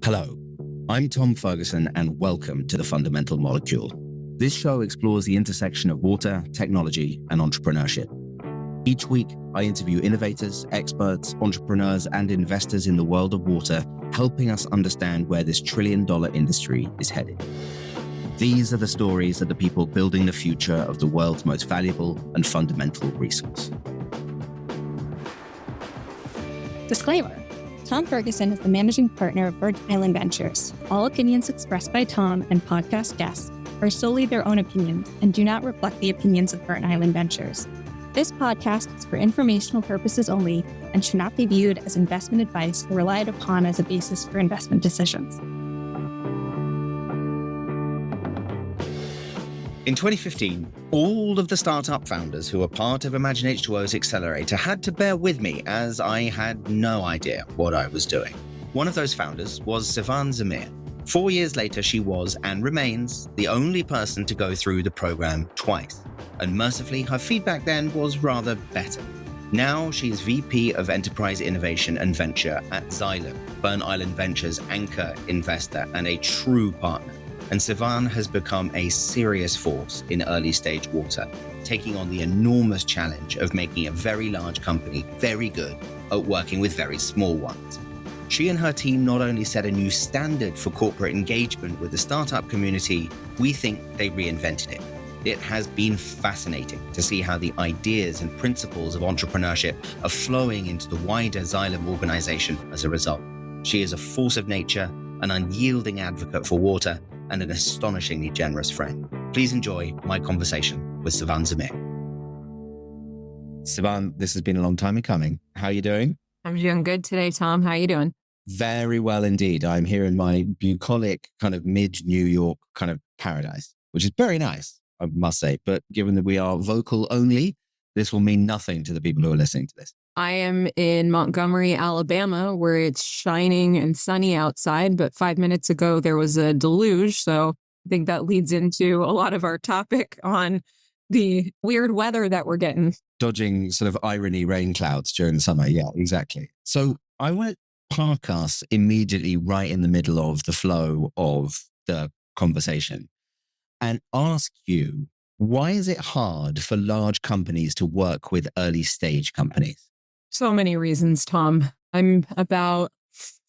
Hello, I'm Tom Ferguson and welcome to The Fundamental Molecule. This show explores the intersection of water, technology, and entrepreneurship. Each week, I interview innovators, experts, entrepreneurs, and investors in the world of water, helping us understand where this trillion-dollar industry is headed. These are the stories of the people building the future of the world's most valuable and fundamental resource. Disclaimer. Tom Ferguson is the managing partner of Xylem Ventures. All opinions expressed by Tom and podcast guests are solely their own opinions and do not reflect the opinions of Xylem Ventures. This podcast is for informational purposes only and should not be viewed as investment advice or relied upon as a basis for investment decisions. In 2015, all of the startup founders who were part of Imagine H2O's Accelerator had to bear with me as I had no idea what I was doing. One of those founders was Sivan Zamir. 4 years later, she was, and remains, the only person to go through the program twice. And mercifully, her feedback then was rather better. Now she's VP of Enterprise Innovation and Venture at Xylem, Burn Island Ventures' anchor investor and a true partner. And Sivan has become a serious force in early stage water, taking on the enormous challenge of making a very large company very good at working with very small ones. She and her team not only set a new standard for corporate engagement with the startup community, we think they reinvented it. It has been fascinating to see how the ideas and principles of entrepreneurship are flowing into the wider Xylem organization as a result. She is a force of nature, an unyielding advocate for water, and an astonishingly generous friend. Please enjoy my conversation with Sivan Zamir. Sivan, this has been a long time in coming. How are you doing? I'm doing good today, Tom. How are you doing? Very well indeed. I'm here in my bucolic kind of mid-New York kind of paradise, which is very nice, I must say. But given that we are vocal only, this will mean nothing to the people who are listening to this. I am in Montgomery, Alabama, where it's shining and sunny outside, but 5 minutes ago there was a deluge. So I think that leads into a lot of our topic on the weird weather that we're getting. Dodging sort of irony rain clouds during the summer. Yeah, exactly. So I want to park us immediately right in the middle of the flow of the conversation and ask you, why is it hard for large companies to work with early stage companies? So many reasons, Tom. I'm about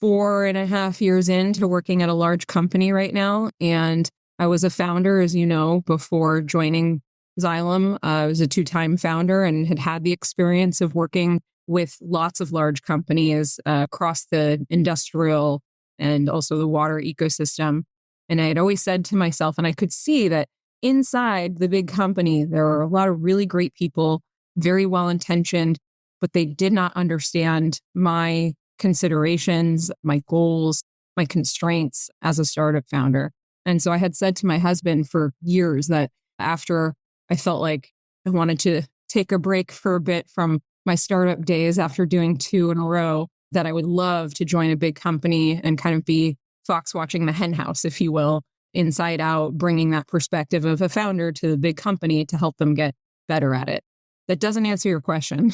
4.5 years into working at a large company right now. And I was a founder, as you know, before joining Xylem. I was a 2-time founder and had the experience of working with lots of large companies across the industrial and also the water ecosystem. And I had always said to myself, and I could see that inside the big company, there are a lot of really great people, very well-intentioned, but they did not understand my considerations, my goals, my constraints as a startup founder. And so I had said to my husband for years that after I felt like I wanted to take a break for a bit from my startup days after doing 2 in a row, that I would love to join a big company and kind of be fox watching the hen house, if you will, inside out, bringing that perspective of a founder to the big company to help them get better at it. That doesn't answer your question.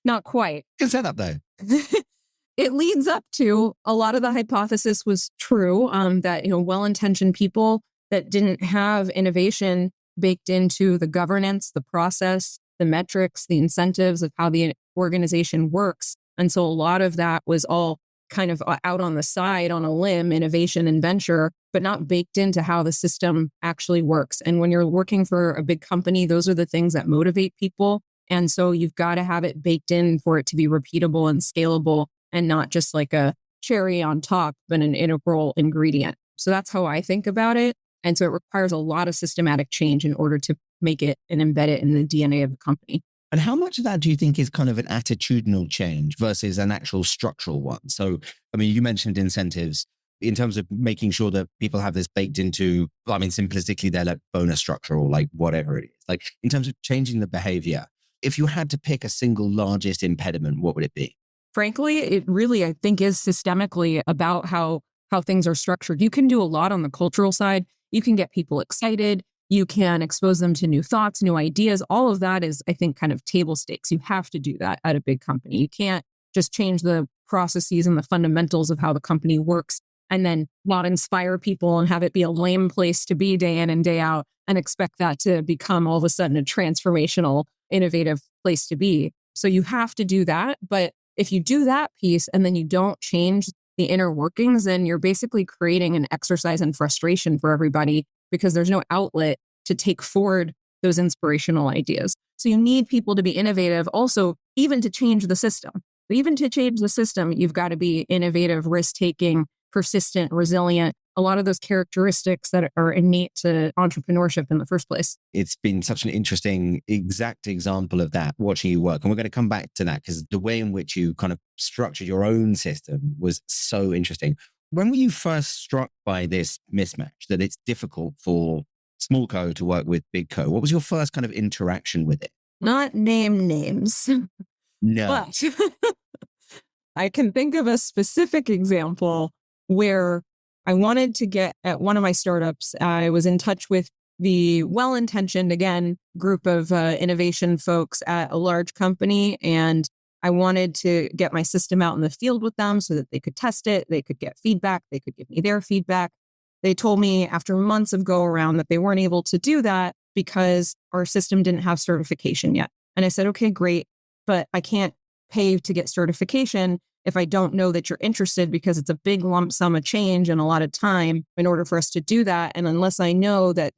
Not quite. Good setup though. It leads up to a lot of the hypothesis was true, that, well-intentioned people that didn't have innovation baked into the governance, the process, the metrics, the incentives of how the organization works. And so a lot of that was all kind of out on the side, on a limb, innovation and venture, but not baked into how the system actually works. And when you're working for a big company, those are the things that motivate people. And so you've got to have it baked in for it to be repeatable and scalable and not just like a cherry on top, but an integral ingredient. So that's how I think about it. And so it requires a lot of systematic change in order to make it and embed it in the DNA of the company. And how much of that do you think is kind of an attitudinal change versus an actual structural one? So, I mean, you mentioned incentives in terms of making sure that people have this baked into, I mean, simplistically, they're like bonus structure or like whatever it is. Like in terms of changing the behavior, if you had to pick a single largest impediment, what would it be? Frankly, it really, I think, is systemically about how things are structured. You can do a lot on the cultural side. You can get people excited. You can expose them to new thoughts, new ideas. All of that is, I think, kind of table stakes. You have to do that at a big company. You can't just change the processes and the fundamentals of how the company works and then not inspire people and have it be a lame place to be day in and day out and expect that to become all of a sudden a transformational, innovative place to be. So you have to do that. But if you do that piece and then you don't change the inner workings, then you're basically creating an exercise in frustration for everybody because there's no outlet to take forward those inspirational ideas. So you need people to be innovative also, even to change the system. Even to change the system, you've got to be innovative, risk-taking, persistent, resilient, a lot of those characteristics that are innate to entrepreneurship in the first place. It's been such an interesting exact example of that, watching you work. And we're going to come back to that because the way in which you kind of structured your own system was so interesting. When were you first struck by this mismatch, that it's difficult for small co to work with big co? What was your first kind of interaction with it? Not name names. No. But I can think of a specific example where I wanted to get at one of my startups. I was in touch with the well-intentioned, again, group of innovation folks at a large company. And I wanted to get my system out in the field with them so that they could test it. They could get feedback. They could give me their feedback. They told me after months of go around that they weren't able to do that because our system didn't have certification yet. And I said, okay, great, but I can't pay to get certification if I don't know that you're interested, because it's a big lump sum of change and a lot of time in order for us to do that. And unless I know that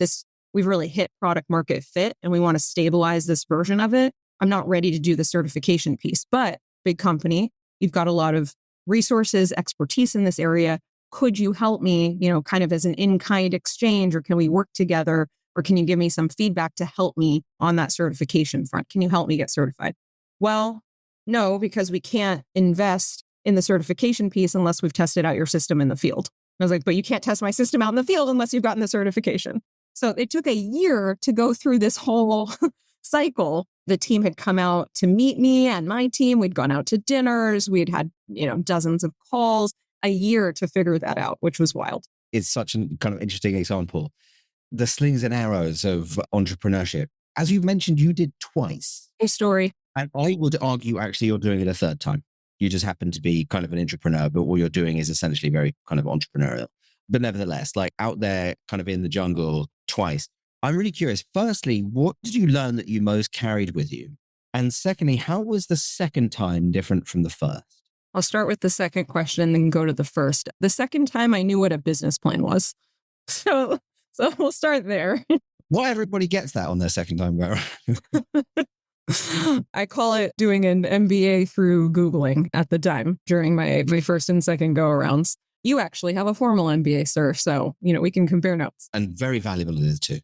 we've really hit product market fit and we want to stabilize this version of it, I'm not ready to do the certification piece. But big company, you've got a lot of resources, expertise in this area. Could you help me, kind of as an in-kind exchange, or can we work together, or can you give me some feedback to help me on that certification front? Can you help me get certified? Well, no, because we can't invest in the certification piece unless we've tested out your system in the field. And I was like, but you can't test my system out in the field unless you've gotten the certification. So it took a year to go through this whole cycle. The team had come out to meet me and my team. We'd gone out to dinners. We'd had, dozens of calls, a year to figure that out, which was wild. It's such a kind of interesting example. The slings and arrows of entrepreneurship. As you've mentioned, you did twice. A story. And I would argue, actually, you're doing it a third time. You just happen to be kind of an entrepreneur, but what you're doing is essentially very kind of entrepreneurial. But nevertheless, like out there kind of in the jungle twice. I'm really curious. Firstly, what did you learn that you most carried with you? And secondly, how was the second time different from the first? I'll start with the second question and then go to the first. The second time I knew what a business plan was. So we'll start there. Well, everybody gets that on their second time go around. I call it doing an MBA through Googling at the time during my first and second go arounds. You actually have a formal MBA, sir. So, we can compare notes. And very valuable it is too.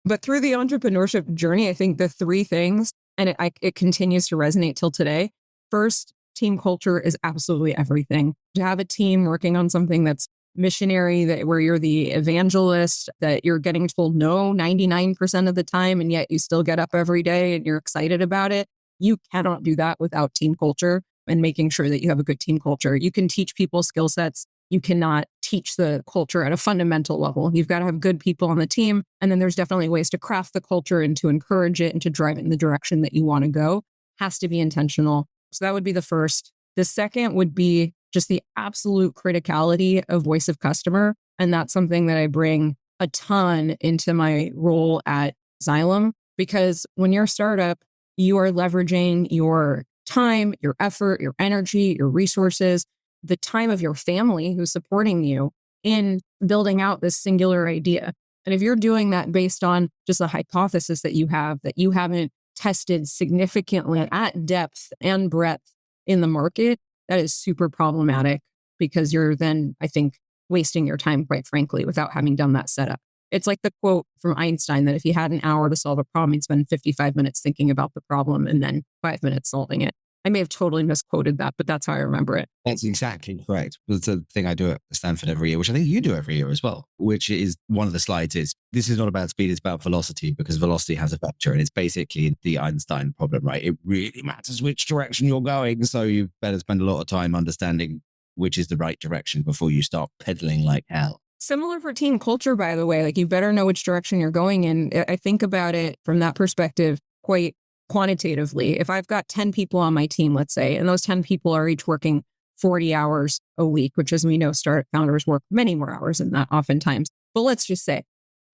But through the entrepreneurship journey, I think the three things, and it continues to resonate till today. First, team culture is absolutely everything. To have a team working on something that's missionary, where you're the evangelist, that you're getting told no 99% of the time, and yet you still get up every day and you're excited about it. You cannot do that without team culture and making sure that you have a good team culture. You can teach people skill sets. You cannot teach the culture at a fundamental level. You've got to have good people on the team. And then there's definitely ways to craft the culture and to encourage it and to drive it in the direction that you want to go. Has to be intentional. So that would be the first. The second would be just the absolute criticality of voice of customer. And that's something that I bring a ton into my role at Xylem, because when you're a startup, you are leveraging your time, your effort, your energy, your resources, the time of your family who's supporting you in building out this singular idea. And if you're doing that based on just a hypothesis that you haven't tested significantly at depth and breadth in the market, that is super problematic, because you're then, I think, wasting your time, quite frankly, without having done that setup. It's like the quote from Einstein that if he had an hour to solve a problem, he'd spend 55 minutes thinking about the problem and then 5 minutes solving it. I may have totally misquoted that, but that's how I remember it. That's exactly correct. It's a thing I do at Stanford every year, which I think you do every year as well, which is one of the slides is, this is not about speed, it's about velocity, because velocity has a vector, and it's basically the Einstein problem, right? It really matters which direction you're going. So you better spend a lot of time understanding which is the right direction before you start pedaling like hell. Similar for team culture, by the way, like you better know which direction you're going in. I think about it from that perspective quite quantitatively. If I've got 10 people on my team, let's say, and those 10 people are each working 40 hours a week, which, as we know, startup founders work many more hours than that oftentimes. But let's just say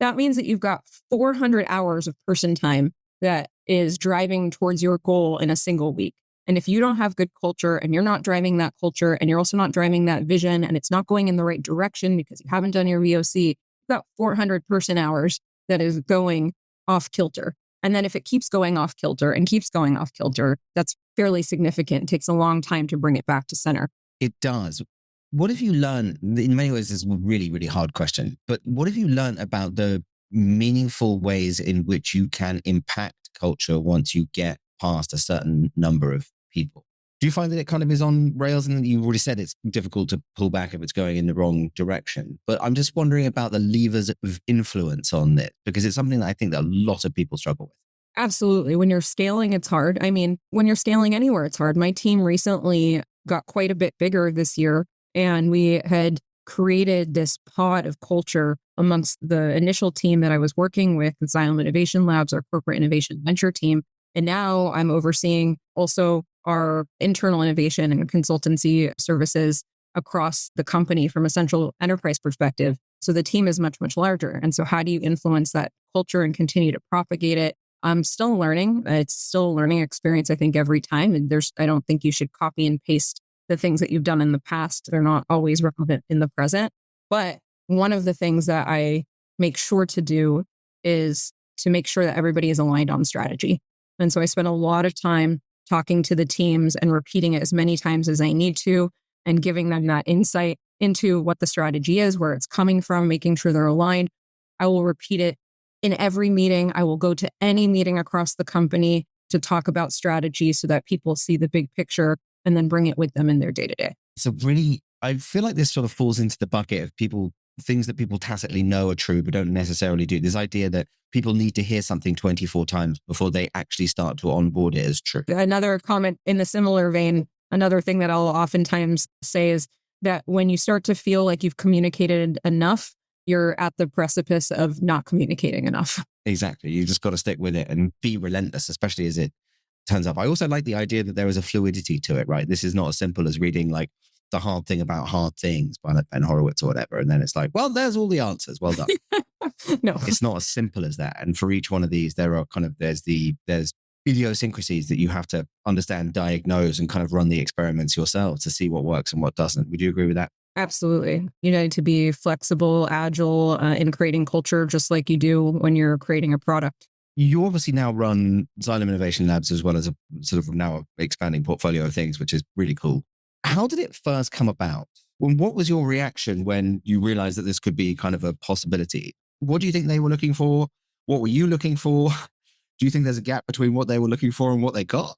that means that you've got 400 hours of person time that is driving towards your goal in a single week. And if you don't have good culture and you're not driving that culture and you're also not driving that vision and it's not going in the right direction because you haven't done your VOC, you've got 400 person hours that is going off kilter. And then if it keeps going off kilter and keeps going off kilter, that's fairly significant. It takes a long time to bring it back to center. It does. What have you learned? In many ways, this is a really, really hard question, but what have you learned about the meaningful ways in which you can impact culture once you get past a certain number of people? Do you find that it kind of is on rails? And you've already said it's difficult to pull back if it's going in the wrong direction. But I'm just wondering about the levers of influence on it, because it's something that I think that a lot of people struggle with. Absolutely. When you're scaling, it's hard. I mean, when you're scaling anywhere, it's hard. My team recently got quite a bit bigger this year, and we had created this pod of culture amongst the initial team that I was working with, the Xylem Innovation Labs, our corporate innovation venture team. And now I'm overseeing also our internal innovation and consultancy services across the company from a central enterprise perspective. So the team is much, much larger. And so how do you influence that culture and continue to propagate it? I'm still learning. It's still a learning experience, I think, every time. And I don't think you should copy and paste the things that you've done in the past. They're not always relevant in the present. But one of the things that I make sure to do is to make sure that everybody is aligned on strategy. And so I spend a lot of time talking to the teams and repeating it as many times as I need to and giving them that insight into what the strategy is, where it's coming from, making sure they're aligned. I will repeat it in every meeting. I will go to any meeting across the company to talk about strategy so that people see the big picture and then bring it with them in their day-to-day. So really, I feel like this sort of falls into the bucket of things that people tacitly know are true, but don't necessarily do. This idea that people need to hear something 24 times before they actually start to onboard it as true. Another comment in the similar vein, another thing that I'll oftentimes say is that when you start to feel like you've communicated enough, you're at the precipice of not communicating enough. Exactly. You just got to stick with it and be relentless, especially as it turns up. I also like the idea that there is a fluidity to it, right? This is not as simple as reading like The Hard Thing About Hard Things by like Ben Horowitz or whatever. And then it's like, well, there's all the answers. Well done. No, it's not as simple as that. And for each one of these, there's idiosyncrasies that you have to understand, diagnose, and kind of run the experiments yourself to see what works and what doesn't. Would you agree with that? Absolutely. You need to be flexible, agile in creating culture, just like you do when you're creating a product. You obviously now run Xylem Innovation Labs as well as a sort of now expanding portfolio of things, which is really cool. How did it first come about? What was your reaction when you realized that this could be kind of a possibility? What do you think they were looking for? What were you looking for? Do you think there's a gap between what they were looking for and what they got?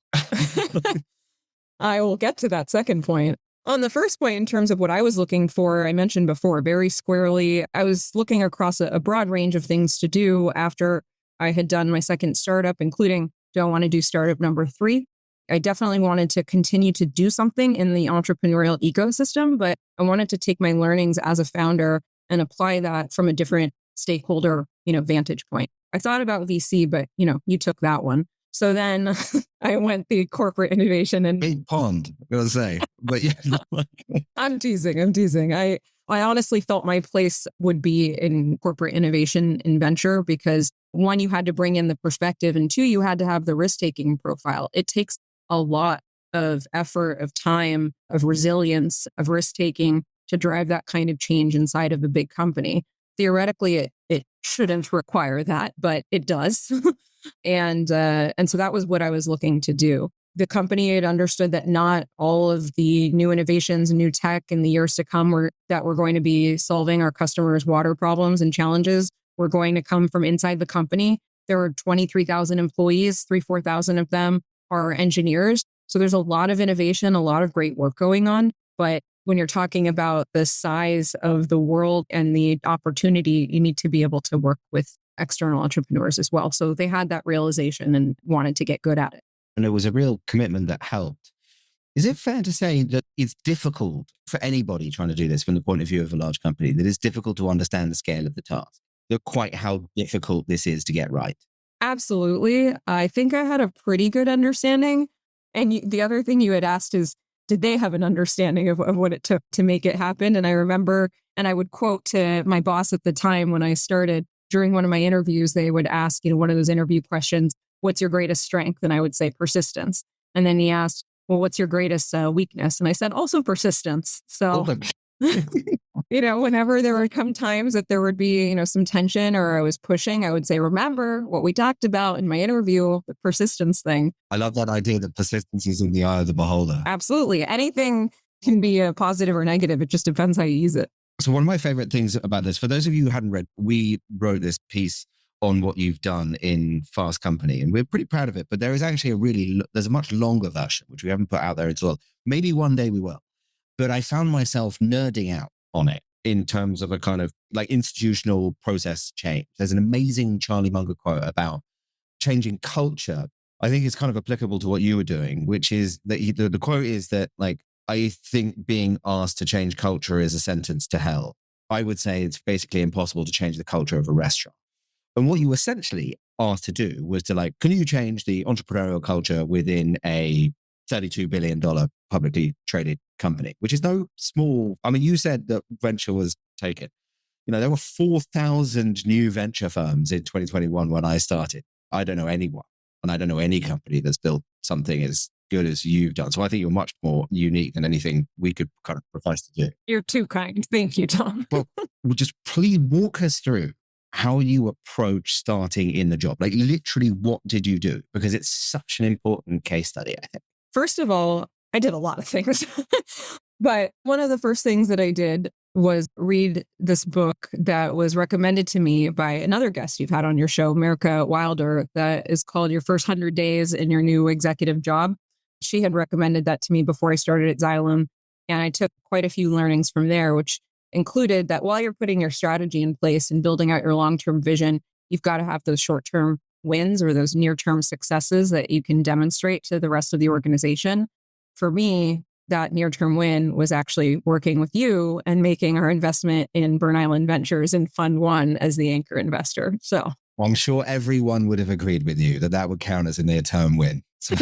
I will get to that second point. On the first point, in terms of what I was looking for, I mentioned before, very squarely, I was looking across a broad range of things to do after I had done my second startup, including, do I want to do startup number 3? I definitely wanted to continue to do something in the entrepreneurial ecosystem, but I wanted to take my learnings as a founder and apply that from a different stakeholder, vantage point. I thought about VC, but, you took that one. So then I went the corporate innovation and big pond, I gotta say. But yeah, I'm teasing. I honestly felt my place would be in corporate innovation and venture because 1, you had to bring in the perspective, and 2, you had to have the risk-taking profile. It takes a lot of effort, of time, of resilience, of risk-taking to drive that kind of change inside of a big company. Theoretically, it shouldn't require that, but it does. And so that was what I was looking to do. The company had understood that not all of the new innovations and new tech in the years to come were going to be solving our customers' water problems and challenges were going to come from inside the company. There were 23,000 employees, 4,000 of them are engineers. So there's a lot of innovation, a lot of great work going on. But when you're talking about the size of the world and the opportunity, you need to be able to work with external entrepreneurs as well. So they had that realization and wanted to get good at it. And it was a real commitment that helped. Is it fair to say that it's difficult for anybody trying to do this from the point of view of a large company, that it's difficult to understand the scale of the task, quite how difficult this is to get right? Absolutely. I think I had a pretty good understanding. And the other thing you had asked is, did they have an understanding of what it took to make it happen? And I remember, and I would quote to my boss at the time when I started, during one of my interviews, they would ask, one of those interview questions, what's your greatest strength? And I would say persistence. And then he asked, well, what's your greatest weakness? And I said, also persistence. So, whenever there would come times that there would be, some tension or I was pushing, I would say, remember what we talked about in my interview, the persistence thing. I love that idea that persistence is in the eye of the beholder. Absolutely. Anything can be a positive or negative. It just depends how you use it. So one of my favorite things about this, for those of you who hadn't read, we wrote this piece on what you've done in Fast Company, and we're pretty proud of it. But there is actually there's a much longer version, which we haven't put out there at all. Maybe one day we will. But I found myself nerding out on it in terms of a kind of like institutional process change. There's an amazing Charlie Munger quote about changing culture. I think it's kind of applicable to what you were doing, which is that the quote is that, like, I think being asked to change culture is a sentence to hell. I would say it's basically impossible to change the culture of a restaurant. And what you essentially asked to do was to, like, can you change the entrepreneurial culture within a $32 billion publicly traded company, which is no small. I mean, you said that venture was taken. There were 4,000 new venture firms in 2021 when I started. I don't know anyone, and I don't know any company that's built something as good as you've done. So I think you're much more unique than anything we could kind of profess to do. You're too kind. Thank you, Tom. Well, just please walk us through how you approach starting in the job. Like, literally, what did you do? Because it's such an important case study, I think. First of all, I did a lot of things, but one of the first things that I did was read this book that was recommended to me by another guest you've had on your show, America Wilder, that is called Your First 100 Days in Your New Executive Job. She had recommended that to me before I started at Xylem, and I took quite a few learnings from there, which included that while you're putting your strategy in place and building out your long-term vision, you've got to have those short-term wins or those near-term successes that you can demonstrate to the rest of the organization. For me, that near-term win was actually working with you and making our investment in Burn Island Ventures in Fund 1 as the anchor investor. So I'm sure everyone would have agreed with you that would count as a near-term win. So,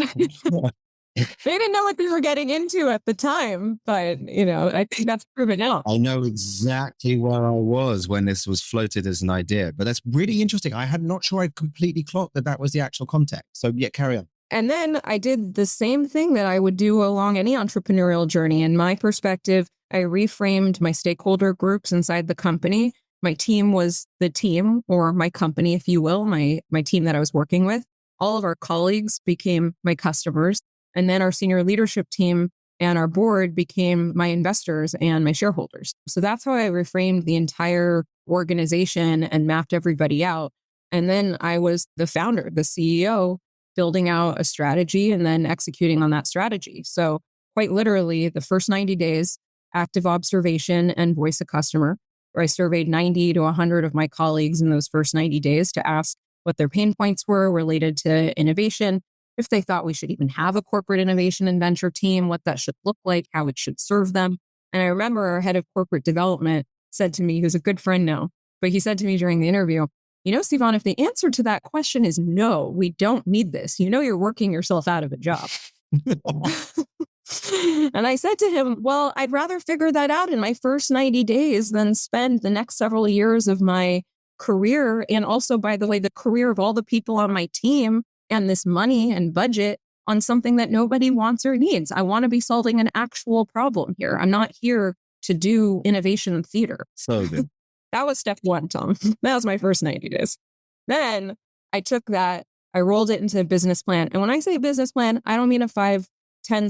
they didn't know what they were getting into at the time, but, I think that's proven out. I know exactly where I was when this was floated as an idea, but that's really interesting. I had not sure I completely clocked that was the actual context. So yeah, carry on. And then I did the same thing that I would do along any entrepreneurial journey. In my perspective, I reframed my stakeholder groups inside the company. My team was the team, or my company, if you will, my team that I was working with. All of our colleagues became my customers. And then our senior leadership team and our board became my investors and my shareholders. So that's how I reframed the entire organization and mapped everybody out. And then I was the founder, the CEO, building out a strategy and then executing on that strategy. So quite literally, the first 90 days, active observation and voice a customer, where I surveyed 90 to 100 of my colleagues in those first 90 days to ask what their pain points were related to innovation, if they thought we should even have a corporate innovation and venture team, what that should look like, how it should serve them. And I remember our head of corporate development said to me, who's a good friend now, but he said to me during the interview, Sivan, if the answer to that question is no, we don't need this. You're working yourself out of a job. And I said to him, well, I'd rather figure that out in my first 90 days than spend the next several years of my career. And also, by the way, the career of all the people on my team and this money and budget on something that nobody wants or needs. I want to be solving an actual problem here. I'm not here to do innovation theater. So good. That was step 1, Tom. That was my first 90 days. Then I took that, I rolled it into a business plan. And when I say business plan, I don't mean a 5-10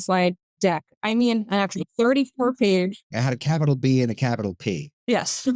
slide deck. I mean an actual 34-page. I had a capital B and a capital P. Yes.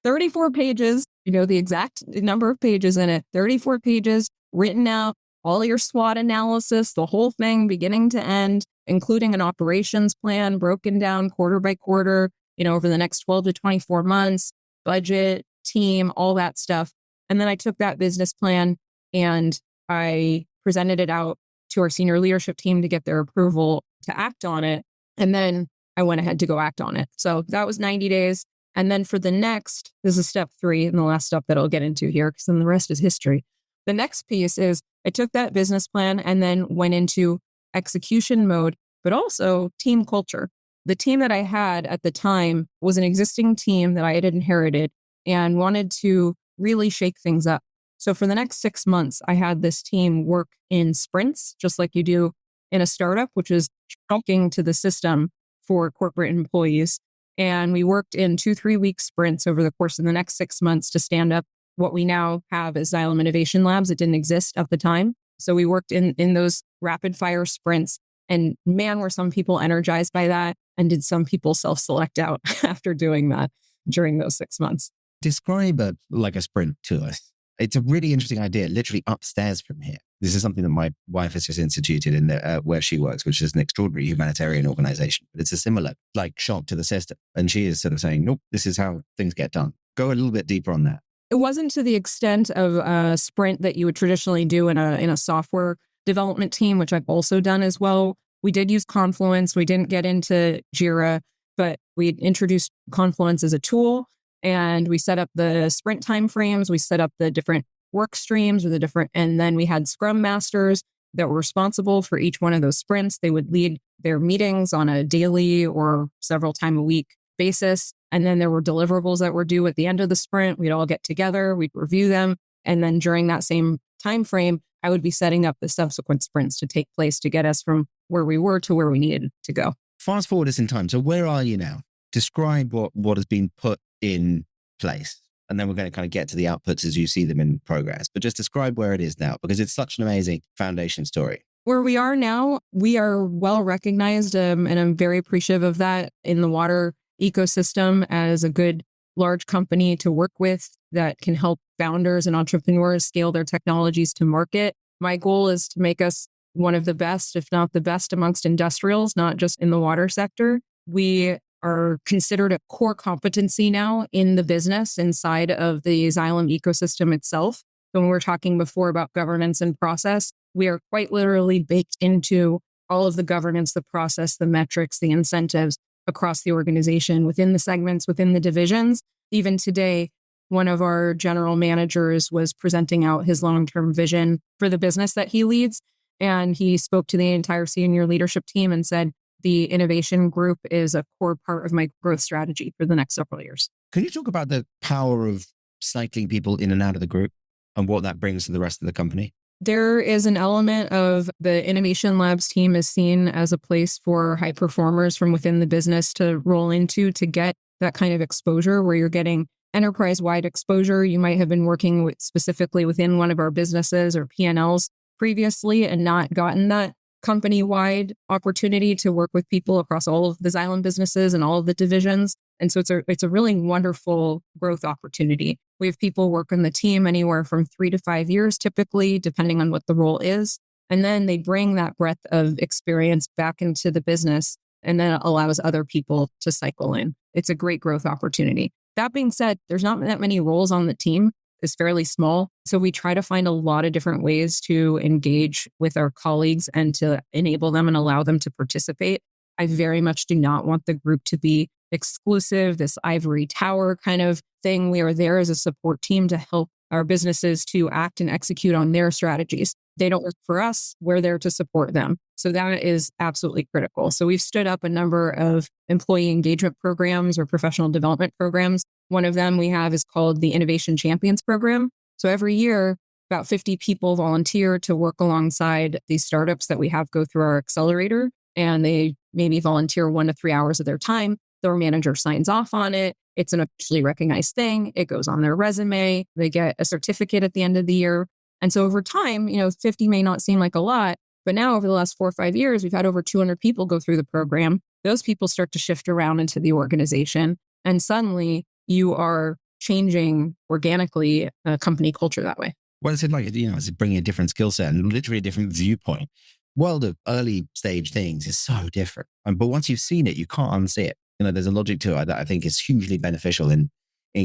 34 pages, the exact number of pages in it, 34 pages written out, all your SWOT analysis, the whole thing beginning to end, including an operations plan broken down quarter by quarter, over the next 12 to 24 months, budget, team, all that stuff. And then I took that business plan and I presented it out to our senior leadership team to get their approval to act on it. And then I went ahead to go act on it. So that was 90 days. And then for the next, this is step 3 and the last step that I'll get into here, because then the rest is history. The next piece is I took that business plan and then went into execution mode but also team culture. The team that I had at the time was an existing team that I had inherited and wanted to really shake things up. So for the next 6 months, I had this team work in sprints, just like you do in a startup, which is shocking to the system for corporate employees. And we worked in 2-3 week sprints over the course of the next 6 months to stand up what we now have as Xylem Innovation Labs. It didn't exist at the time. So we worked in those rapid fire sprints. And man, were some people energized by that. And did some people self-select out after doing that during those 6 months? Describe like a sprint to us. It's a really interesting idea, literally upstairs from here. This is something that my wife has just instituted in where she works, which is an extraordinary humanitarian organization. But it's a similar like shock to the system. And she is sort of saying, nope, this is how things get done. Go a little bit deeper on that. It wasn't to the extent of a sprint that you would traditionally do in a software development team, which I've also done as well. We did use Confluence. We didn't get into Jira, but we introduced Confluence as a tool, and we set up the sprint timeframes. We set up the different work streams and then we had Scrum Masters that were responsible for each one of those sprints. They would lead their meetings on a daily or several time a week basis. And then there were deliverables that were due at the end of the sprint. We'd all get together, we'd review them. And then during that same time frame, I would be setting up the subsequent sprints to take place to get us from where we were to where we needed to go. Fast forward us in time. So where are you now? Describe what has been put in place. And then we're going to kind of get to the outputs as you see them in progress. But just describe where it is now, because it's such an amazing foundation story. Where we are now, we are well recognized, and I'm very appreciative of that in the water ecosystem as a good large company to work with that can help founders and entrepreneurs scale their technologies to market. My goal is to make us one of the best, if not the best amongst industrials, not just in the water sector. We are considered a core competency now in the business inside of the Xylem ecosystem itself. So when we were talking before about governance and process, we are quite literally baked into all of the governance, the process, the metrics, the incentives across the organization, within the segments, within the divisions. Even today, one of our general managers was presenting out his long-term vision for the business that he leads. And he spoke to the entire senior leadership team and said, the innovation group is a core part of my growth strategy for the next several years. Can you talk about the power of cycling people in and out of the group and what that brings to the rest of the company? There is an element of the Innovation Labs team is seen as a place for high performers from within the business to roll into to get that kind of exposure where you're getting enterprise-wide exposure. You might have been working with specifically within one of our businesses or P&Ls previously and not gotten that company-wide opportunity to work with people across all of the Xylem businesses and all of the divisions. And so it's a really wonderful growth opportunity. We have people work on the team anywhere from 3 to 5 years, typically, depending on what the role is. And then they bring that breadth of experience back into the business and then it allows other people to cycle in. It's a great growth opportunity. That being said, there's not that many roles on the team. It's fairly small. So we try to find a lot of different ways to engage with our colleagues and to enable them and allow them to participate. I very much do not want the group to be exclusive, this ivory tower kind of thing. We are there as a support team to help our businesses to act and execute on their strategies. They don't work for us. We're there to support them. So that is absolutely critical. So we've stood up a number of employee engagement programs or professional development programs. One of them we have is called the Innovation Champions Program. So every year, about 50 people volunteer to work alongside these startups that we have go through our Accelerator. And they maybe volunteer 1 to 3 hours of their time. Their manager signs off on it. It's an officially recognized thing. It goes on their resume. They get a certificate at the end of the year. And so over time, 50 may not seem like a lot, but now over the last 4 or 5 years, we've had over 200 people go through the program. Those people start to shift around into the organization. And suddenly you are changing organically a company culture that way. Well, it's like, it's bringing a different skill set and literally a different viewpoint. World of early stage things is so different. But once you've seen it, you can't unsee it. There's a logic to it that I think is hugely beneficial in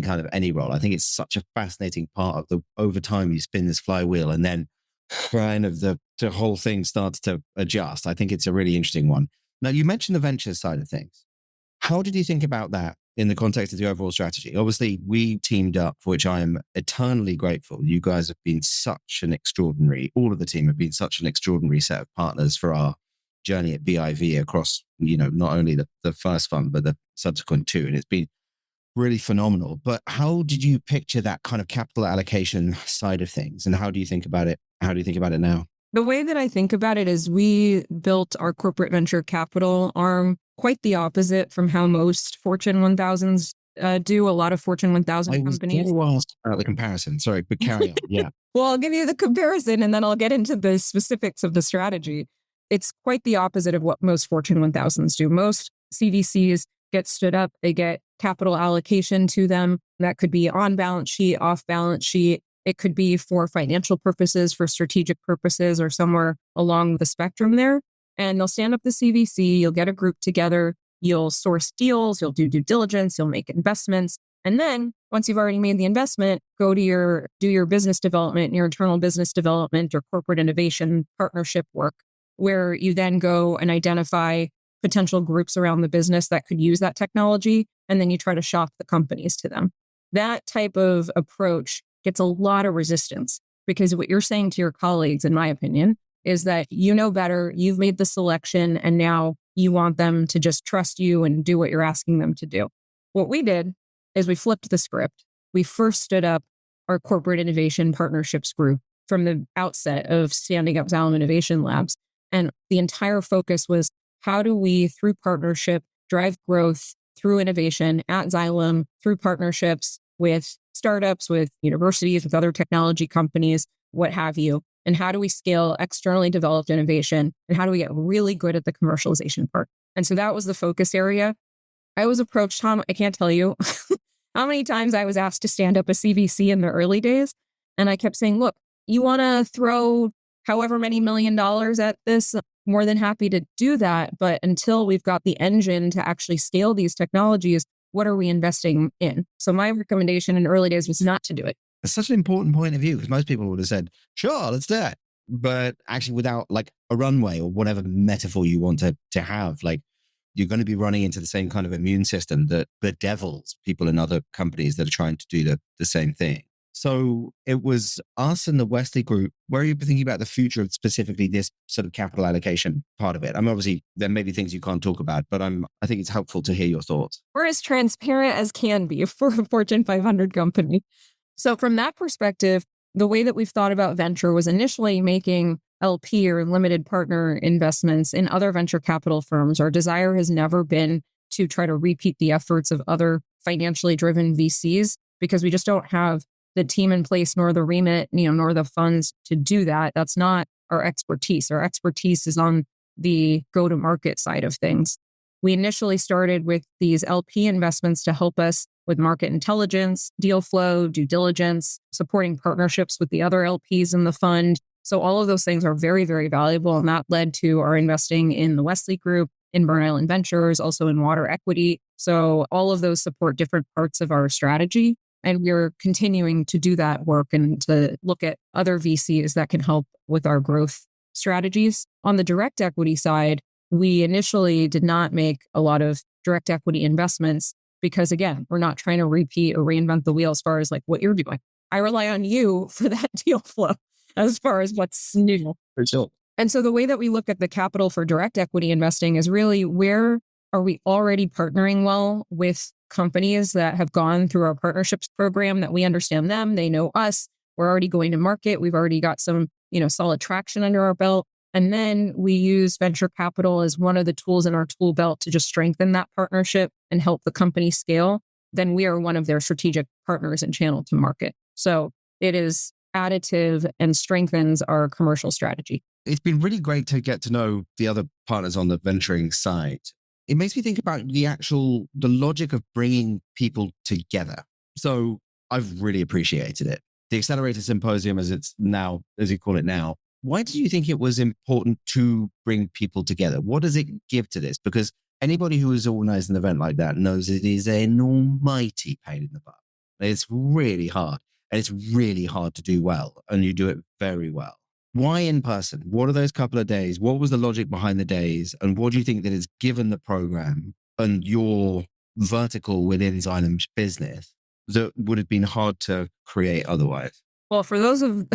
kind of any role. I think it's such a fascinating part of the over time you spin this flywheel and then kind of the whole thing starts to adjust. I think it's a really interesting one. Now, you mentioned the venture side of things. How did you think about that in the context of the overall strategy? Obviously, we teamed up, for which I am eternally grateful. You guys have been all of the team have been such an extraordinary set of partners for our journey at BIV across, not only the first fund, but the subsequent two. And it's been really phenomenal. But how did you picture that kind of capital allocation side of things? And how do you think about it? How do you think about it now? The way that I think about it is we built our corporate venture capital arm quite the opposite from how most Fortune 1000s do. A lot of Fortune 1000 I was companies. going to ask about the comparison. Sorry, but carry on. Yeah. Well, I'll give you the comparison and then I'll get into the specifics of the strategy. It's quite the opposite of what most Fortune 1000s do. Most CVCs get stood up, they get capital allocation to them. That could be on balance sheet, off balance sheet. It could be for financial purposes, for strategic purposes, or somewhere along the spectrum there. And they'll stand up the CVC, you'll get a group together, you'll source deals, you'll do due diligence, you'll make investments. And then once you've already made the investment, do your business development, your internal business development or corporate innovation partnership work, where you then go and identify potential groups around the business that could use that technology. And then you try to shop the companies to them. That type of approach gets a lot of resistance because what you're saying to your colleagues, in my opinion, is that you know better, you've made the selection, and now you want them to just trust you and do what you're asking them to do. What we did is we flipped the script. We first stood up our corporate innovation partnerships group from the outset of standing up Xylem Innovation Labs. And the entire focus was how do we, through partnership, drive growth through innovation at Xylem, through partnerships with startups, with universities, with other technology companies, what have you. And how do we scale externally developed innovation? And how do we get really good at the commercialization part? And so that was the focus area. I was approached, Tom, I can't tell you how many times I was asked to stand up a CVC in the early days. And I kept saying, look, you want to throw however many $1 million at this, more than happy to do that. But until we've got the engine to actually scale these technologies, what are we investing in? So my recommendation in early days was not to do it. It's such an important point of view because most people would have said, sure, let's do it. But actually without like a runway or whatever metaphor you want to have, like you're going to be running into the same kind of immune system that bedevils people in other companies that are trying to do the same thing. So it was us and the Wesley group. Where are you thinking about the future of specifically this sort of capital allocation part of it? I'm obviously, there may be things you can't talk about, but I think it's helpful to hear your thoughts. We're as transparent as can be for a Fortune 500 company. So from that perspective, the way that we've thought about venture was initially making LP or limited partner investments in other venture capital firms. Our desire has never been to try to repeat the efforts of other financially driven VCs because we just don't have the team in place, nor the remit, nor the funds to do that. That's not our expertise. Our expertise is on the go-to-market side of things. We initially started with these LP investments to help us with market intelligence, deal flow, due diligence, supporting partnerships with the other LPs in the fund. So all of those things are very, very valuable. And that led to our investing in the Wesley Group, in Burn Island Ventures, also in Water Equity. So all of those support different parts of our strategy. And we're continuing to do that work and to look at other VCs that can help with our growth strategies. On the direct equity side, we initially did not make a lot of direct equity investments because, again, we're not trying to repeat or reinvent the wheel as far as like what you're doing. I rely on you for that deal flow as far as what's new. For sure. And so the way that we look at the capital for direct equity investing is really where are we already partnering well with companies that have gone through our partnerships program, that we understand them, they know us, we're already going to market, we've already got some, solid traction under our belt. And then we use venture capital as one of the tools in our tool belt to just strengthen that partnership and help the company scale. Then we are one of their strategic partners and channel to market. So it is additive and strengthens our commercial strategy. It's been really great to get to know the other partners on the venturing side. It makes me think about the logic of bringing people together. So I've really appreciated it. The Accelerator Symposium, as you call it now, why do you think it was important to bring people together? What does it give to this? Because anybody who has organized an event like that knows it is an almighty pain in the butt. It's really hard, and it's really hard to do well, and you do it very well. Why in person? What are those couple of days? What was the logic behind the days? And what do you think that has given the program and your vertical within Xylem's business that would have been hard to create otherwise? Well, for those of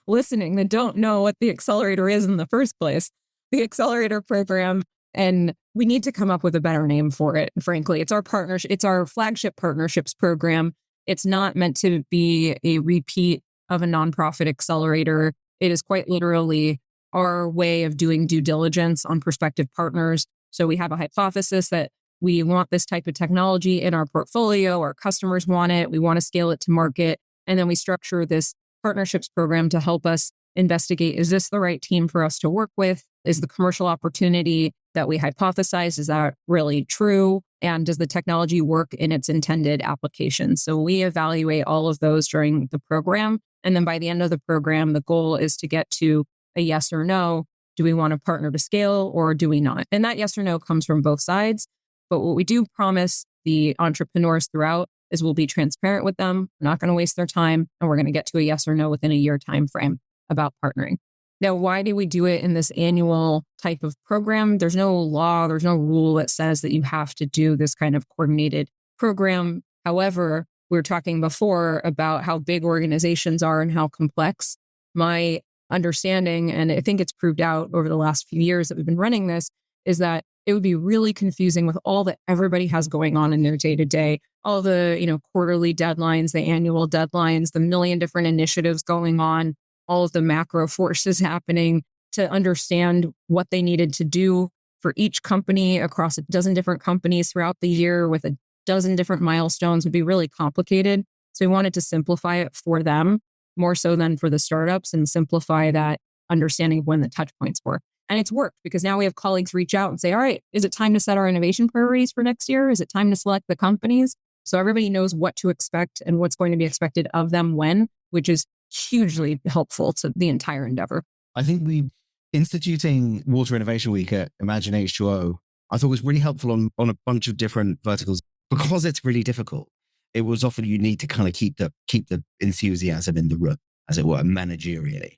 listening that don't know what the Accelerator is in the first place, the Accelerator program, and we need to come up with a better name for it. Frankly, it's our partnership. It's our flagship partnerships program. It's not meant to be a repeat of a nonprofit accelerator. It is quite literally our way of doing due diligence on prospective partners. So we have a hypothesis that we want this type of technology in our portfolio. Our customers want it. We want to scale it to market. And then we structure this partnerships program to help us investigate, is this the right team for us to work with? Is the commercial opportunity that we hypothesize, is that really true? And does the technology work in its intended application? So we evaluate all of those during the program. And then by the end of the program, the goal is to get to a yes or no. Do we want to partner to scale or do we not? And that yes or no comes from both sides. But what we do promise the entrepreneurs throughout is we'll be transparent with them. We're not going to waste their time. And we're going to get to a yes or no within a year time frame about partnering. Now, why do we do it in this annual type of program? There's no law, there's no rule that says that you have to do this kind of coordinated program. However, we were talking before about how big organizations are and how complex. My understanding, and I think it's proved out over the last few years that we've been running this, is that it would be really confusing with all that everybody has going on in their day-to-day, all the, quarterly deadlines, the annual deadlines, the million different initiatives going on, all of the macro forces happening, to understand what they needed to do for each company across a dozen different companies throughout the year with a dozen different milestones would be really complicated. So we wanted to simplify it for them more so than for the startups and simplify that understanding of when the touch points were. And it's worked because now we have colleagues reach out and say, all right, is it time to set our innovation priorities for next year? Is it time to select the companies? So everybody knows what to expect and what's going to be expected of them when, which is hugely helpful to the entire endeavor. I think instituting Water Innovation Week at Imagine H2O, I thought was really helpful on a bunch of different verticals because it's really difficult. It was often you need to kind of keep the enthusiasm in the room, as it were, managerially.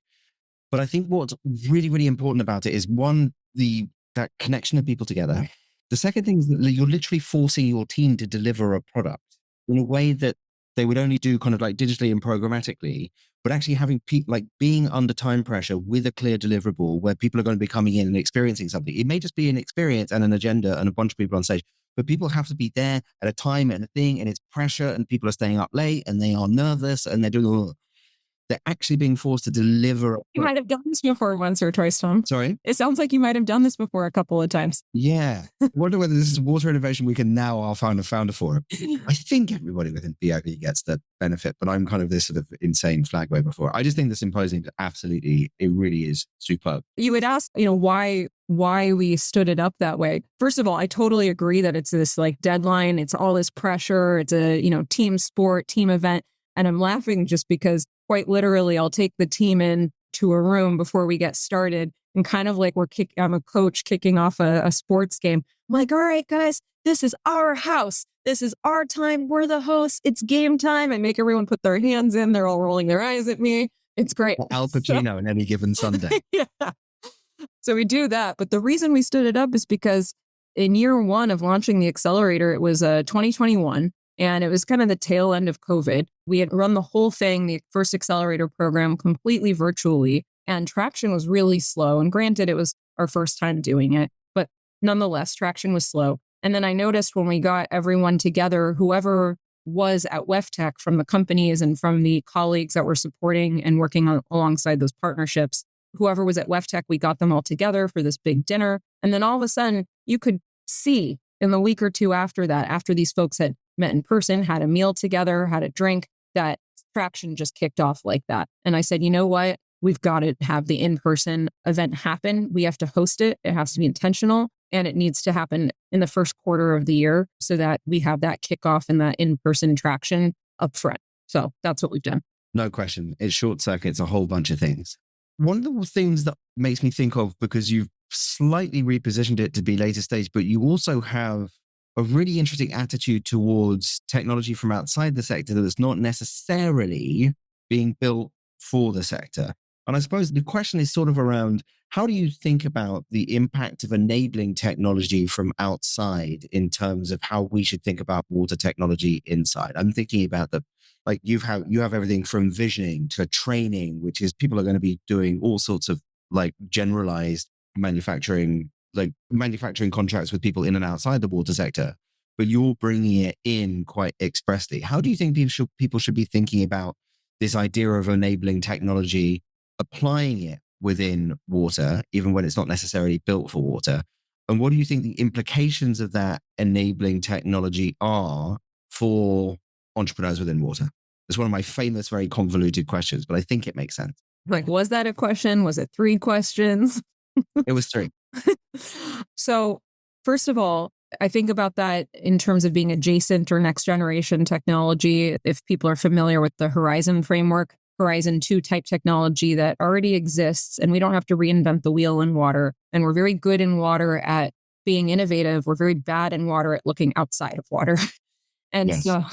But I think what's really, really important about it is one, that connection of people together. The second thing is that you're literally forcing your team to deliver a product in a way that they would only do kind of like digitally and programmatically, but actually having people like being under time pressure with a clear deliverable where people are going to be coming in and experiencing something. It may just be an experience and an agenda and a bunch of people on stage, but people have to be there at a time and a thing, and it's pressure and people are staying up late and they are nervous and they're actually being forced to deliver. You might have done this before once or twice, Tom. Sorry? It sounds like you might have done this before a couple of times. Yeah. I wonder whether this is Water Innovation Week and now I'll find a founder for it. I think everybody within BIB gets the benefit, but I'm kind of this sort of insane flag waver for it. I just think the symposium absolutely, it really is superb. You would ask, why we stood it up that way. First of all, I totally agree that it's this like deadline. It's all this pressure. It's a, team sport, team event. And I'm laughing just because quite literally, I'll take the team in to a room before we get started and kind of like I'm a coach kicking off a sports game. I'm like, all right, guys, this is our house. This is our time. We're the hosts. It's game time. I make everyone put their hands in. They're all rolling their eyes at me. It's great. Al Pacino in any given Sunday. Yeah. So we do that. But the reason we stood it up is because in year one of launching the Accelerator, it was 2021. And it was kind of the tail end of COVID. We had run the whole thing, the first Accelerator program, completely virtually, and traction was really slow. And granted, it was our first time doing it, but nonetheless, traction was slow. And then I noticed when we got everyone together, whoever was at WefTech from the companies and from the colleagues that were supporting and working alongside those partnerships, whoever was at WefTech, we got them all together for this big dinner. And then all of a sudden, you could see in the week or two after that, after these folks had met in person, had a meal together, had a drink, that traction just kicked off like that. And I said, you know what? We've got to have the in-person event happen. We have to host it. It has to be intentional. And it needs to happen in the first quarter of the year so that we have that kickoff and that in-person traction up front. So that's what we've done. No question. It short circuits a whole bunch of things. One of the things that makes me think of, because you've slightly repositioned it to be later stage, but you also have a really interesting attitude towards technology from outside the sector that's not necessarily being built for the sector. And I suppose the question is sort of around, how do you think about the impact of enabling technology from outside in terms of how we should think about water technology inside? I'm thinking about you have everything from visioning to training, which is people are going to be doing all sorts of like generalized manufacturing contracts with people in and outside the water sector, but you're bringing it in quite expressly. How do you think people should be thinking about this idea of enabling technology, applying it within water, even when it's not necessarily built for water? And what do you think the implications of that enabling technology are for entrepreneurs within water? It's one of my famous, very convoluted questions, but I think it makes sense. Like, was that a question? Was it 3 questions? It was 3. So, first of all, I think about that in terms of being adjacent or next generation technology. If people are familiar with the Horizon framework, Horizon 2 type technology that already exists, and we don't have to reinvent the wheel in water. And we're very good in water at being innovative. We're very bad in water at looking outside of water. And Yes. so,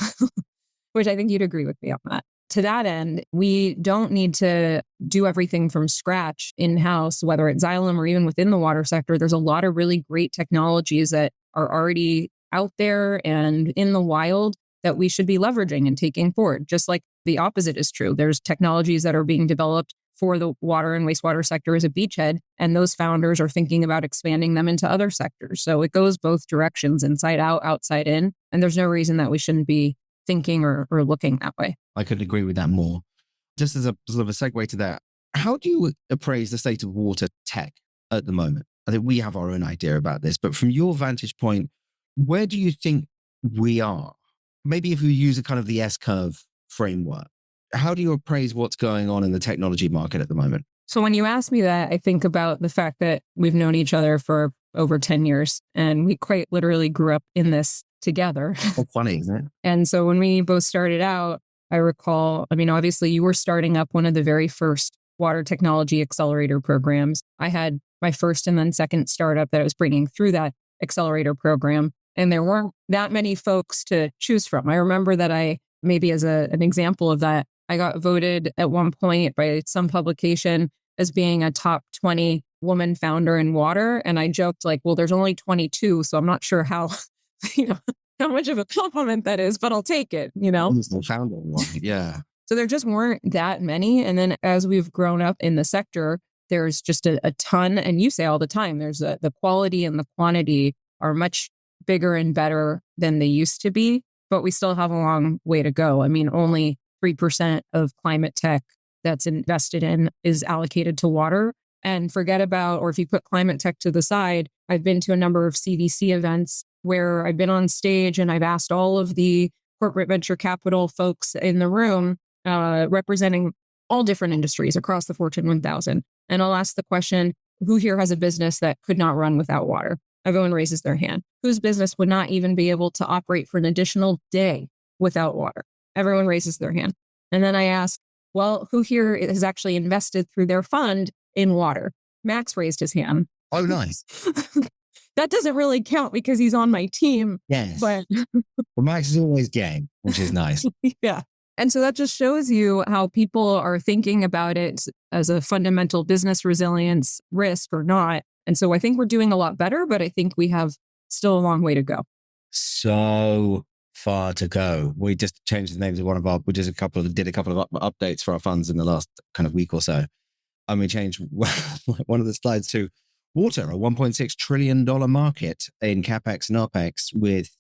which I think you'd agree with me on that. To that end, we don't need to do everything from scratch in-house, whether it's Xylem or even within the water sector. There's a lot of really great technologies that are already out there and in the wild that we should be leveraging and taking forward. Just like the opposite is true. There's technologies that are being developed for the water and wastewater sector as a beachhead, and those founders are thinking about expanding them into other sectors. So it goes both directions, inside out, outside in, and there's no reason that we shouldn't be thinking or looking that way. I could agree with that more. Just as a sort of a segue to that, how do you appraise the state of water tech at the moment? I think we have our own idea about this, but from your vantage point, where do you think we are? Maybe if we use a kind of the S-curve framework, how do you appraise what's going on in the technology market at the moment? So when you ask me that, I think about the fact that we've known each other for over 10 years, and we quite literally grew up in this together. Oh, funny, isn't it? And so when we both started out, I recall, obviously you were starting up one of the very first water technology accelerator programs. I had my first and then second startup that I was bringing through that accelerator program. And there weren't that many folks to choose from. I remember that maybe as an example of that, I got voted at one point by some publication as being a top 20 woman founder in water. And I joked like, well, there's only 22. So I'm not sure how, how much of a compliment that is, but I'll take it, Founder one, yeah. So there just weren't that many. And then as we've grown up in the sector, there's just a ton. And you say all the time, there's the quality and the quantity are much bigger and better than they used to be, but we still have a long way to go. Only 3% of climate tech that's invested in is allocated to water. And forget about, or if you put climate tech to the side, I've been to a number of CVC events where I've been on stage and I've asked all of the corporate venture capital folks in the room, representing all different industries across the Fortune 1000. And I'll ask the question, who here has a business that could not run without water? Everyone raises their hand. Whose business would not even be able to operate for an additional day without water? Everyone raises their hand. And then I ask, well, who here has actually invested through their fund in water? Max raised his hand. Oh, nice. That doesn't really count because he's on my team. Yes. But well, Max is always game, which is nice. Yeah. And so that just shows you how people are thinking about it as a fundamental business resilience risk or not. And so I think we're doing a lot better, but I think we have still a long way to go. So far to go. We just changed the names of we did a couple of updates for our funds in the last kind of week or so. And we changed one of the slides to water, a $1.6 trillion market in CapEx and OpEx with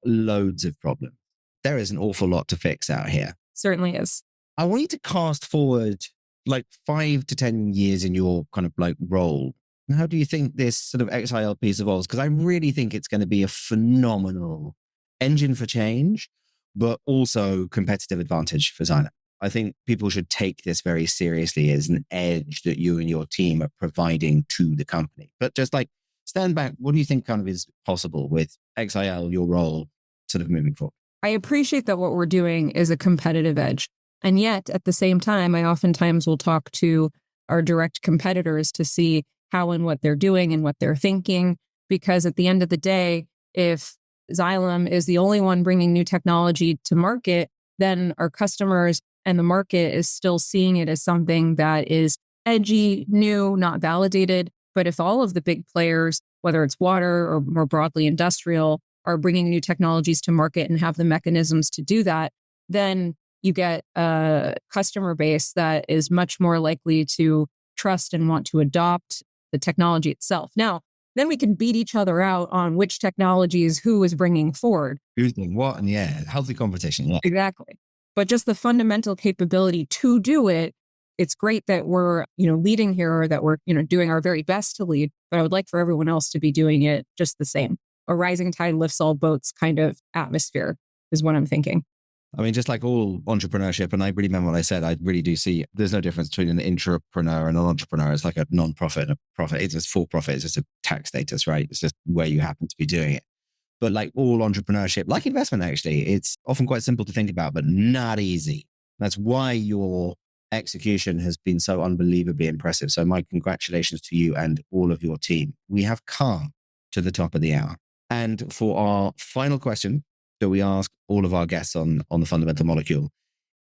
loads of problems. There is an awful lot to fix out here. Certainly is. I want you to cast forward like 5 to 10 years in your kind of like role. How do you think this sort of XIL piece evolves? Because I really think it's going to be a phenomenal engine for change, but also competitive advantage for Xylem. I think people should take this very seriously as an edge that you and your team are providing to the company. But just like stand back, what do you think kind of is possible with XIL, your role sort of moving forward? I appreciate that what we're doing is a competitive edge. And yet at the same time, I oftentimes will talk to our direct competitors to see how and what they're doing and what they're thinking. Because at the end of the day, if Xylem is the only one bringing new technology to market, then our customers and the market is still seeing it as something that is edgy, new, not validated. But if all of the big players, whether it's water or more broadly industrial, are bringing new technologies to market and have the mechanisms to do that, then you get a customer base that is much more likely to trust and want to adopt the technology itself. Now, then we can beat each other out on which technologies who is bringing forward. Who's doing what? And healthy competition. Yeah. Exactly. But just the fundamental capability to do it, it's great that we're, leading here, or that we're, doing our very best to lead, but I would like for everyone else to be doing it just the same. A rising tide lifts all boats kind of atmosphere is what I'm thinking. I mean, just like all entrepreneurship, and I really meant what I said, I really do see there's no difference between an intrapreneur and an entrepreneur. It's like a non-profit and a profit. It's just for profit. It's just a tax status, right? It's just where you happen to be doing it. But like all entrepreneurship, like investment, actually, it's often quite simple to think about, but not easy. That's why your execution has been so unbelievably impressive. So my congratulations to you and all of your team. We have come to the top of the hour. And for our final question that we ask all of our guests on the fundamental molecule,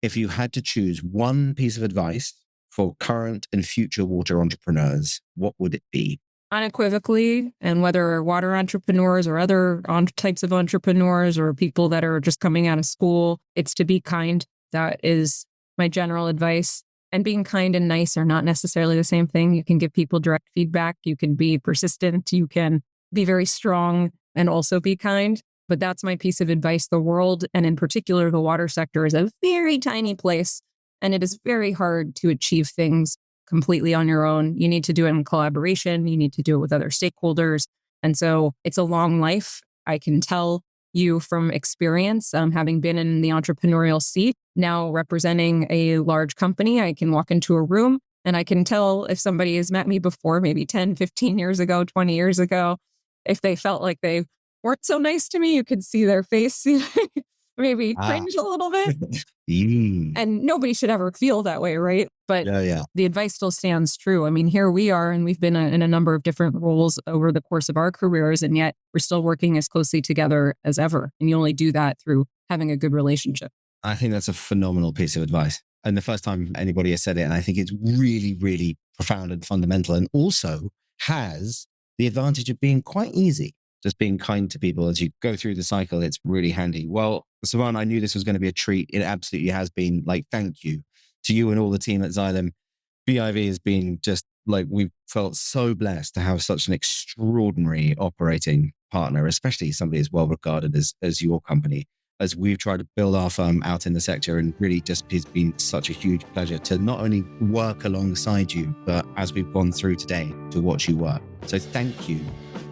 if you had to choose one piece of advice for current and future water entrepreneurs, what would it be? Unequivocally, and whether water entrepreneurs or other types of entrepreneurs or people that are just coming out of school, it's to be kind. That is my general advice. And being kind and nice are not necessarily the same thing. You can give people direct feedback. You can be persistent. You can be very strong and also be kind. But that's my piece of advice. The world, and in particular, the water sector, is a very tiny place, and it is very hard to achieve things completely on your own. You need to do it in collaboration. You need to do it with other stakeholders. And so it's a long life. I can tell you from experience, having been in the entrepreneurial seat, now representing a large company, I can walk into a room and I can tell if somebody has met me before, maybe 10, 15 years ago, 20 years ago, if they felt like they weren't so nice to me, you could see their face maybe cringe a little bit. And nobody should ever feel that way, right? But the advice still stands true. I mean, here we are, and we've been in a number of different roles over the course of our careers, and yet we're still working as closely together as ever. And you only do that through having a good relationship. I think that's a phenomenal piece of advice. And the first time anybody has said it, and I think it's really, really profound and fundamental, and also has the advantage of being quite easy. Just being kind to people as you go through the cycle, it's really handy. Well, Sivan, I knew this was going to be a treat. It absolutely has been. Like, thank you to you and all the team at Xylem. BIV has been just like, we've felt so blessed to have such an extraordinary operating partner, especially somebody as well regarded as your company, as we've tried to build our firm out in the sector. And really just it's been such a huge pleasure to not only work alongside you, but as we've gone through today, to watch you work. So thank you.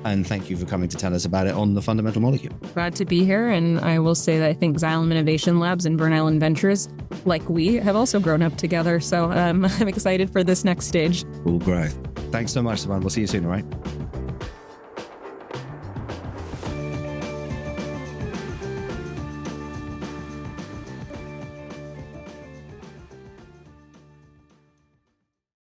And thank you for coming to tell us about it on the Fundamental Molecule. Glad to be here. And I will say that I think Xylem Innovation Labs and Burn Island Ventures, like we, have also grown up together. So I'm excited for this next stage. Cool growth. Thanks so much, Sivan. We'll see you soon, all right?